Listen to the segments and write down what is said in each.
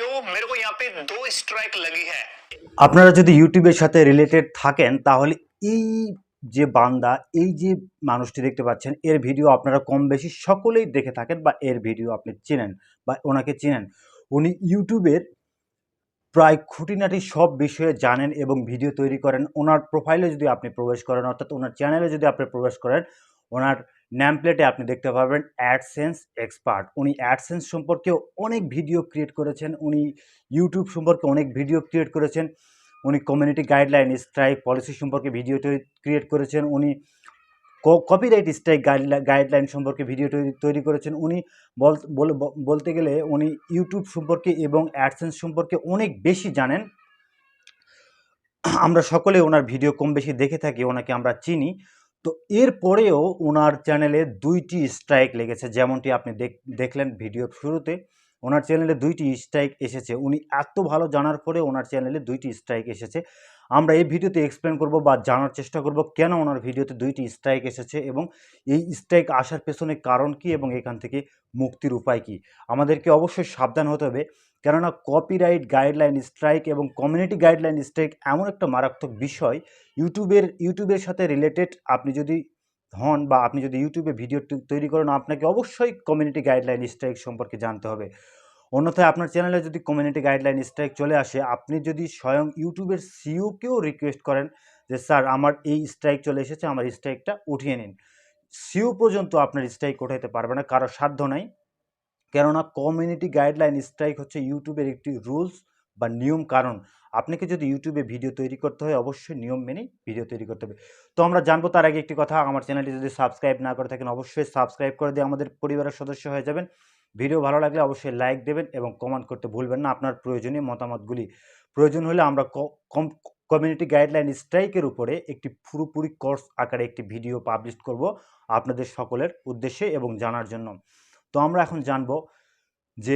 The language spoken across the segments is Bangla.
क्यों मेरे को यहाँ पे 2 स्ट्राइक लगी है। আপনারা যদি ইউটিউবের সাথে রিলেটেড থাকেন তাহলে এই যে বান্দা, এই যে মানুষটি দেখতে পাচ্ছেন, এর ভিডিও আপনারা কম বেশি সকলেই দেখে থাকেন বা এর ভিডিও আপনি চেনেন বা ওনাকে চেনেন। উনি ইউটিউবের প্রায় খুঁটিনাটি সব বিষয়ে জানেন এবং ভিডিও তৈরি করেন। ওনার প্রোফাইলে যদি আপনি প্রবেশ করেন, অর্থাৎ ওনার চ্যানেলে যদি আপনি প্রবেশ করেন, ওনার নেম প্লেটে আপনি দেখতে পাবেন অ্যাডসেন্স এক্সপার্ট। উনি অ্যাডসেন্স সম্পর্কেও অনেক ভিডিও ক্রিয়েট করেছেন, উনি ইউটিউব সম্পর্কে অনেক ভিডিও ক্রিয়েট করেছেন, উনি কমিউনিটি গাইডলাইন স্ট্রাইক পলিসি সম্পর্কে ভিডিও ক্রিয়েট করেছেন, উনি কপিরাইট স্ট্রাইক গাইডলাইন সম্পর্কে ভিডিও তৈরি করেছেন। উনি বলতে গেলে উনি ইউটিউব সম্পর্কে এবং অ্যাডসেন্স সম্পর্কে অনেক বেশি জানেন। আমরা সকলে ওনার ভিডিও কম বেশি দেখে থাকি, ওনাকে আমরা চিনি। তো এরপরেও ওনার চ্যানেলে 2টি স্ট্রাইক লেগেছে, যেমনটি আপনি দেখলেন ভিডিওর শুরুতে। ওনার চ্যানেলে 2টি স্ট্রাইক এসেছে। উনি এত ভালো জানার পরে ওনার চ্যানেলে 2টি স্ট্রাইক এসেছে। আমরা এই ভিডিওতে এক্সপ্লেন করব বা জানার চেষ্টা করব কেন ওনার ভিডিওতে 2টি স্ট্রাইক এসেছে এবং এই স্ট্রাইক আসার পেছনে কারণ কি এবং এখান থেকে মুক্তির উপায় কি। আমাদেরকে অবশ্যই সাবধান হতে হবে, কেননা কপিরাইট গাইডলাইন স্ট্রাইক এবং কমিউনিটি গাইডলাইন স্ট্রাইক এমন একটা মারাত্মক বিষয়। ইউটিউবের সাথে রিলেটেড আপনি যদি হন বা আপনি যদি ইউটিউবে ভিডিও তৈরি করেন, আপনাকে অবশ্যই কমিউনিটি গাইডলাইন স্ট্রাইক সম্পর্কে জানতে হবে। অন্যথায় আপনার চ্যানেলে যদি কমিউনিটি গাইডলাইন স্ট্রাইক চলে আসে, আপনি যদি স্বয়ং ইউটিউবের সিইওকেও রিকোয়েস্ট করেন যে স্যার আমার এই স্ট্রাইক চলে এসেছে, আমার স্ট্রাইকটা উঠিয়ে নিন, সিইও পর্যন্ত আপনার স্ট্রাইক উঠাইতে পারবে না, কারো সাধ্য নাই। কেননা কমিউনিটি গাইডলাইন স্ট্রাইক হচ্ছে ইউটিউবের একটি রুলস বা নিয়ম। কারণ আপনাকে যদি ইউটিউবে ভিডিও তৈরি করতে হয়, অবশ্যই নিয়ম মেনেই ভিডিও তৈরি করতে হবে। তো আমরা জানবো তার আগে একটি কথা, আমার চ্যানেলটি যদি সাবস্ক্রাইব না করে থাকেন অবশ্যই সাবস্ক্রাইব করে দিয়ে আমাদের পরিবারের সদস্য হয়ে যাবেন। ভিডিও ভালো লাগলে অবশ্যই লাইক দেবেন এবং কমেন্ট করতে ভুলবেন না আপনার প্রয়োজনীয় মতামতগুলি। প্রয়োজন হলে আমরা কমিউনিটি গাইডলাইন স্ট্রাইকের উপরে একটি পুরোপুরি কোর্স আকারে একটি ভিডিও পাবলিশ করব আপনাদের সকলের উদ্দেশ্যে এবং জানার জন্য। তো আমরা এখন জানবো যে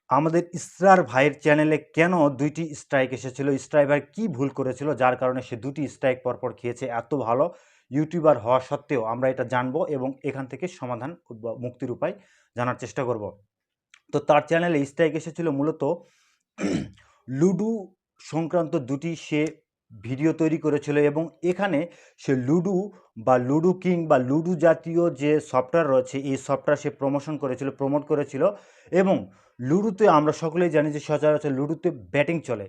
আমাদের ইসরার ভাইয়ের চ্যানেলে কেন 2টি স্ট্রাইক এসেছিল, ইসরার ভাই কী ভুল করেছিল যার কারণে সে 2টি স্ট্রাইক পরপর খেয়েছে। এত ভালো ইউটিউবার হওয়া সত্ত্বেও আমরা এটা জানবো এবং এখান থেকে সমাধান বা মুক্তির উপায় জানার চেষ্টা করব। তো তার চ্যানেলে স্ট্রাইক এসেছিল মূলত লুডো সংক্রান্ত 2টি সে ভিডিও তৈরি করেছিল এবং এখানে সে লুডো বা লুডো কিং বা লুডো জাতীয় যে সফটওয়্যার রয়েছে এই সফটওয়্যার সে প্রমোট করেছিল। এবং লুডোতে আমরা সকলেই জানি যে সচরাচর লুডোতে ব্যাটিং চলে।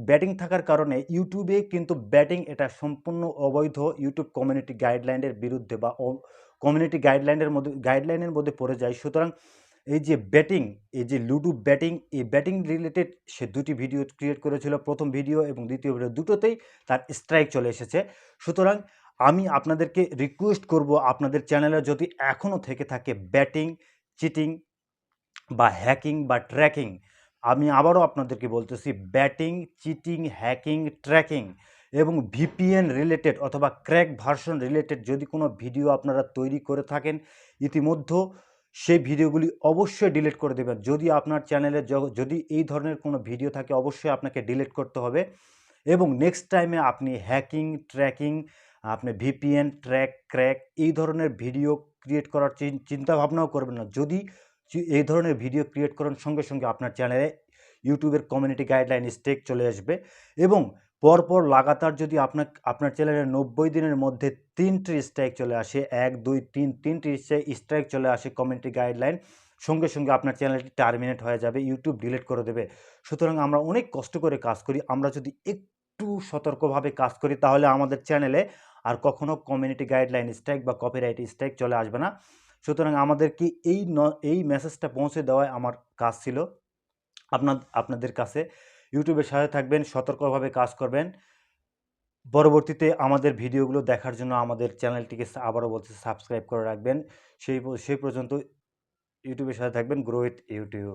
ব্যাটিং থাকার কারণে ইউটিউবে কিন্তু ব্যাটিং এটা সম্পূর্ণ অবৈধ, ইউটিউব কমিউনিটি গাইডলাইনের বিরুদ্ধে বা কমিউনিটি গাইডলাইনের মধ্যে পড়ে যায়। সুতরাং এই যে ব্যাটিং, এই যে লুডো ব্যাটিং, এই ব্যাটিং রিলেটেড সে 2টি ভিডিও ক্রিয়েট করেছিল। প্রথম ভিডিও এবং দ্বিতীয় ভিডিও দুটোতেই তার স্ট্রাইক চলে এসেছে। সুতরাং আমি আপনাদেরকে রিকোয়েস্ট করব, আপনাদের চ্যানেলে যদি এখনও থেকে থাকে ব্যাটিং, চিটিং বা হ্যাকিং বা ট্র্যাকিং, আমি আবারও আপনাদেরকে বলতেছি ব্যাটিং, চিটিং, হ্যাকিং, ট্র্যাকিং এবং ভিপিএন রিলেটেড অথবা ক্র্যাক ভার্সন রিলেটেড যদি কোনো ভিডিও আপনারা তৈরি করে থাকেন ইতিমধ্যে, সেই ভিডিওগুলি অবশ্যই ডিলিট করে দেবেন। যদি আপনার চ্যানেলে যদি এই ধরনের কোনো ভিডিও থাকে অবশ্যই আপনাকে ডিলিট করতে হবে এবং নেক্সট টাইমে আপনি হ্যাকিং, ট্র্যাকিং, আপনি ভিপিএন, ক্র্যাক এই ধরনের ভিডিও ক্রিয়েট করার চিন্তাভাবনাও করবেন না। যদি এই ধরনের ভিডিও ক্রিয়েট করার সঙ্গে সঙ্গে আপনার চ্যানেলে ইউটিউবের কমিউনিটি গাইডলাইন স্ট্রাইক চলে আসবে এবং পরপর লাগাতার যদি আপনার চ্যানেলে 90 দিনের মধ্যে 3টি স্ট্রাইক চলে আসে, 1 2 3 3টি স্ট্রাইক চলে আসে কমিউনিটি গাইডলাইন, সঙ্গে সঙ্গে আপনার চ্যানেলটি টার্মিনেট হয়ে যাবে, ইউটিউব ডিলিট করে দেবে। সুতরাং আমরা অনেক কষ্ট করে কাজ করি, আমরা যদি একটু সতর্কভাবে কাজ করি তাহলে আমাদের চ্যানেলে আর কখনো কমিউনিটি গাইডলাইন স্ট্রাইক বা কপিরাইট স্ট্রাইক চলে আসবে না। সুতরাং আমাদেরকে এই মেসেজটা পৌঁছে দেওয়াই আমার কাজ ছিল আপনাদের কাছে। ইউটিউবের সাথে থাকবেন, সতর্কভাবে কাজ করবেন। পরবর্তীতে আমাদের ভিডিওগুলো দেখার জন্য আমাদের চ্যানেলটিকে আবারও বলছি সাবস্ক্রাইব করে রাখবেন। সেই পর্যন্ত ইউটিউবের সাথে থাকবেন। Grow with YouTube.